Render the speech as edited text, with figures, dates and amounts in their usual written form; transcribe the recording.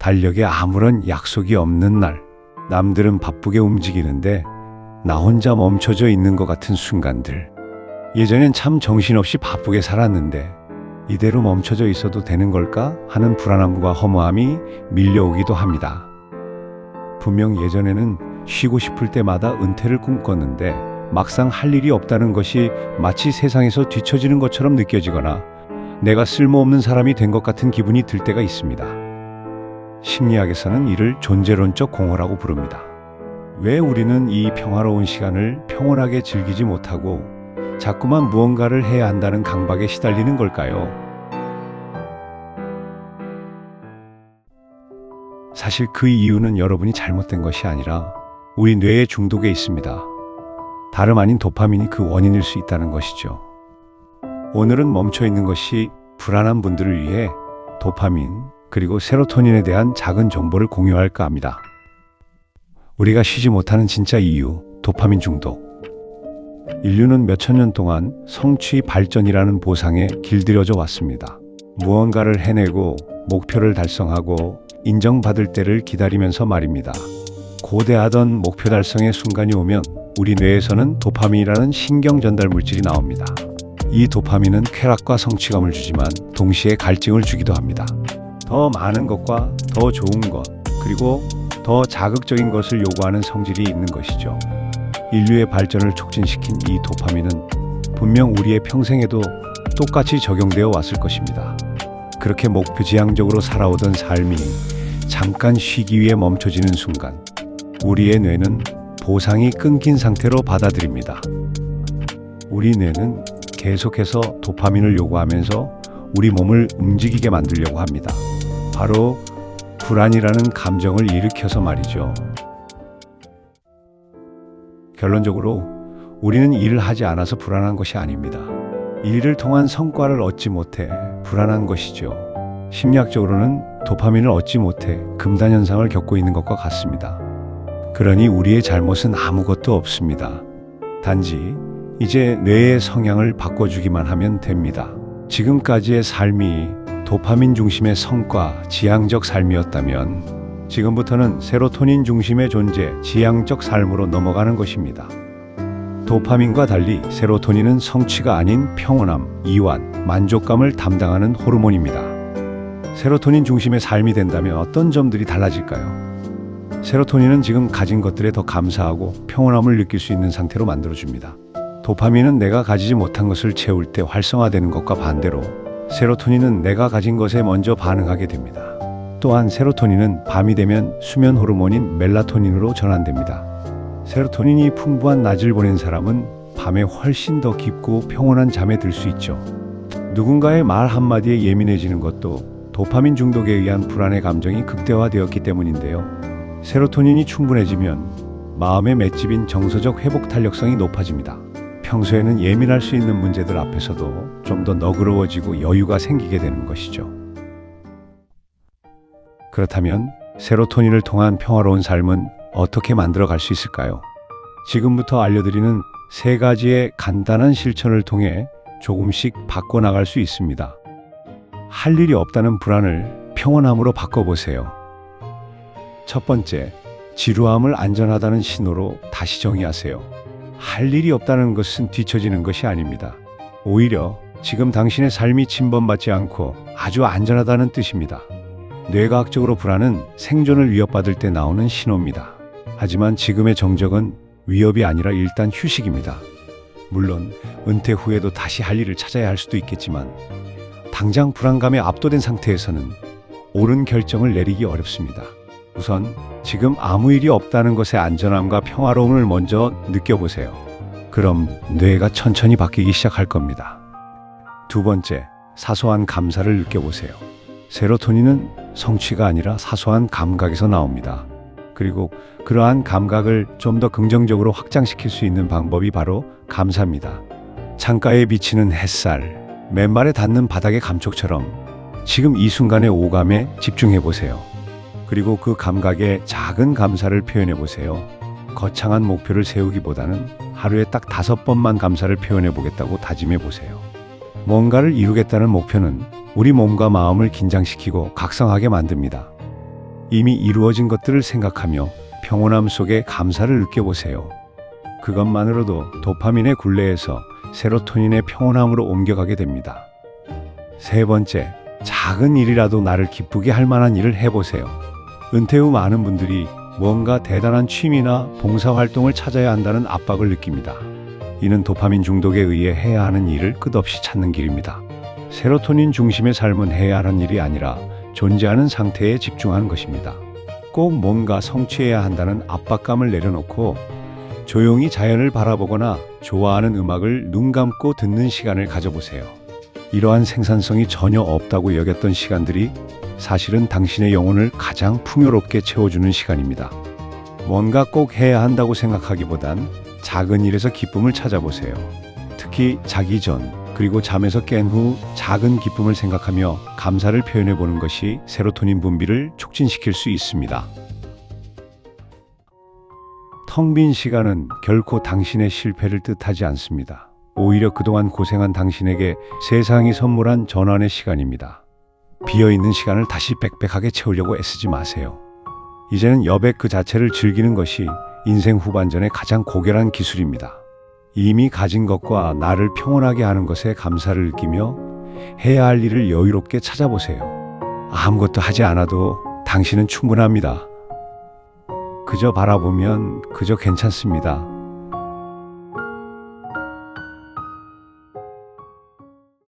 달력에 아무런 약속이 없는 날, 남들은 바쁘게 움직이는데 나 혼자 멈춰져 있는 것 같은 순간들. 예전엔 참 정신없이 바쁘게 살았는데 이대로 멈춰져 있어도 되는 걸까 하는 불안함과 허무함이 밀려오기도 합니다. 분명 예전에는 쉬고 싶을 때마다 은퇴를 꿈꿨는데 막상 할 일이 없다는 것이 마치 세상에서 뒤처지는 것처럼 느껴지거나 내가 쓸모없는 사람이 된 것 같은 기분이 들 때가 있습니다. 심리학에서는 이를 존재론적 공허라고 부릅니다. 왜 우리는 이 평화로운 시간을 평온하게 즐기지 못하고 자꾸만 무언가를 해야 한다는 강박에 시달리는 걸까요? 사실 그 이유는 여러분이 잘못된 것이 아니라 우리 뇌의 중독에 있습니다. 다름 아닌 도파민이 그 원인일 수 있다는 것이죠. 오늘은 멈춰 있는 것이 불안한 분들을 위해 도파민 그리고 세로토닌에 대한 작은 정보를 공유할까 합니다. 우리가 쉬지 못하는 진짜 이유, 도파민 중독. 인류는 몇천 년 동안 성취 발전이라는 보상에 길들여져 왔습니다. 무언가를 해내고 목표를 달성하고 인정받을 때를 기다리면서 말입니다. 고대하던 목표 달성의 순간이 오면 우리 뇌에서는 도파민이라는 신경 전달 물질이 나옵니다. 이 도파민은 쾌락과 성취감을 주지만 동시에 갈증을 주기도 합니다. 더 많은 것과 더 좋은 것, 그리고 더 자극적인 것을 요구하는 성질이 있는 것이죠. 인류의 발전을 촉진시킨 이 도파민은 분명 우리의 평생에도 똑같이 적용되어 왔을 것입니다. 그렇게 목표지향적으로 살아오던 삶이 잠깐 쉬기 위해 멈춰지는 순간 우리의 뇌는 보상이 끊긴 상태로 받아들입니다. 우리 뇌는 계속해서 도파민을 요구하면서 우리 몸을 움직이게 만들려고 합니다. 바로 불안이라는 감정을 일으켜서 말이죠. 결론적으로 우리는 일을 하지 않아서 불안한 것이 아닙니다. 일을 통한 성과를 얻지 못해 불안한 것이죠. 심리학적으로는 도파민을 얻지 못해 금단 현상을 겪고 있는 것과 같습니다. 그러니 우리의 잘못은 아무것도 없습니다. 단지 이제 뇌의 성향을 바꿔주기만 하면 됩니다. 지금까지의 삶이 도파민 중심의 성과, 지향적 삶이었다면 지금부터는 세로토닌 중심의 존재, 지향적 삶으로 넘어가는 것입니다. 도파민과 달리 세로토닌은 성취가 아닌 평온함, 이완, 만족감을 담당하는 호르몬입니다. 세로토닌 중심의 삶이 된다면 어떤 점들이 달라질까요? 세로토닌은 지금 가진 것들에 더 감사하고 평온함을 느낄 수 있는 상태로 만들어줍니다. 도파민은 내가 가지지 못한 것을 채울 때 활성화되는 것과 반대로 세로토닌은 내가 가진 것에 먼저 반응하게 됩니다. 또한 세로토닌은 밤이 되면 수면 호르몬인 멜라토닌으로 전환됩니다. 세로토닌이 풍부한 낮을 보낸 사람은 밤에 훨씬 더 깊고 평온한 잠에 들 수 있죠. 누군가의 말 한마디에 예민해지는 것도 도파민 중독에 의한 불안의 감정이 극대화되었기 때문인데요. 세로토닌이 충분해지면 마음의 맷집인 정서적 회복 탄력성이 높아집니다. 평소에는 예민할 수 있는 문제들 앞에서도 좀 더 너그러워지고 여유가 생기게 되는 것이죠. 그렇다면 세로토닌을 통한 평화로운 삶은 어떻게 만들어 갈 수 있을까요? 지금부터 알려드리는 3가지의 간단한 실천을 통해 조금씩 바꿔나갈 수 있습니다. 할 일이 없다는 불안을 평온함으로 바꿔보세요. 첫 번째, 지루함을 안전하다는 신호로 다시 정의하세요. 할 일이 없다는 것은 뒤처지는 것이 아닙니다. 오히려 지금 당신의 삶이 침범받지 않고 아주 안전하다는 뜻입니다. 뇌과학적으로 불안은 생존을 위협받을 때 나오는 신호입니다. 하지만 지금의 정적은 위협이 아니라 일단 휴식입니다. 물론 은퇴 후에도 다시 할 일을 찾아야 할 수도 있겠지만 당장 불안감에 압도된 상태에서는 옳은 결정을 내리기 어렵습니다. 우선 지금 아무 일이 없다는 것의 안전함과 평화로움을 먼저 느껴보세요. 그럼 뇌가 천천히 바뀌기 시작할 겁니다. 두 번째, 사소한 감사를 느껴보세요. 세로토닌은 성취가 아니라 사소한 감각에서 나옵니다. 그리고 그러한 감각을 좀 더 긍정적으로 확장시킬 수 있는 방법이 바로 감사입니다. 창가에 비치는 햇살, 맨발에 닿는 바닥의 감촉처럼 지금 이 순간의 오감에 집중해 보세요. 그리고 그 감각에 작은 감사를 표현해 보세요. 거창한 목표를 세우기보다는 하루에 딱 5번만 감사를 표현해 보겠다고 다짐해 보세요. 뭔가를 이루겠다는 목표는 우리 몸과 마음을 긴장시키고 각성하게 만듭니다. 이미 이루어진 것들을 생각하며 평온함 속에 감사를 느껴보세요. 그것만으로도 도파민의 굴레에서 세로토닌의 평온함으로 옮겨가게 됩니다. 세 번째, 작은 일이라도 나를 기쁘게 할 만한 일을 해보세요. 은퇴 후 많은 분들이 뭔가 대단한 취미나 봉사활동을 찾아야 한다는 압박을 느낍니다. 이는 도파민 중독에 의해 해야 하는 일을 끝없이 찾는 길입니다. 세로토닌 중심의 삶은 해야 하는 일이 아니라 존재하는 상태에 집중하는 것입니다. 꼭 뭔가 성취해야 한다는 압박감을 내려놓고 조용히 자연을 바라보거나 좋아하는 음악을 눈 감고 듣는 시간을 가져보세요. 이러한 생산성이 전혀 없다고 여겼던 시간들이 사실은 당신의 영혼을 가장 풍요롭게 채워주는 시간입니다. 뭔가 꼭 해야 한다고 생각하기보단 작은 일에서 기쁨을 찾아보세요. 특히 자기 전 그리고 잠에서 깬 후 작은 기쁨을 생각하며 감사를 표현해 보는 것이 세로토닌 분비를 촉진시킬 수 있습니다. 텅 빈 시간은 결코 당신의 실패를 뜻하지 않습니다. 오히려 그동안 고생한 당신에게 세상이 선물한 전환의 시간입니다. 비어있는 시간을 다시 빽빽하게 채우려고 애쓰지 마세요. 이제는 여백 그 자체를 즐기는 것이 인생 후반전의 가장 고결한 기술입니다. 이미 가진 것과 나를 평온하게 하는 것에 감사를 느끼며 해야 할 일을 여유롭게 찾아보세요. 아무것도 하지 않아도 당신은 충분합니다. 그저 바라보면 그저 괜찮습니다.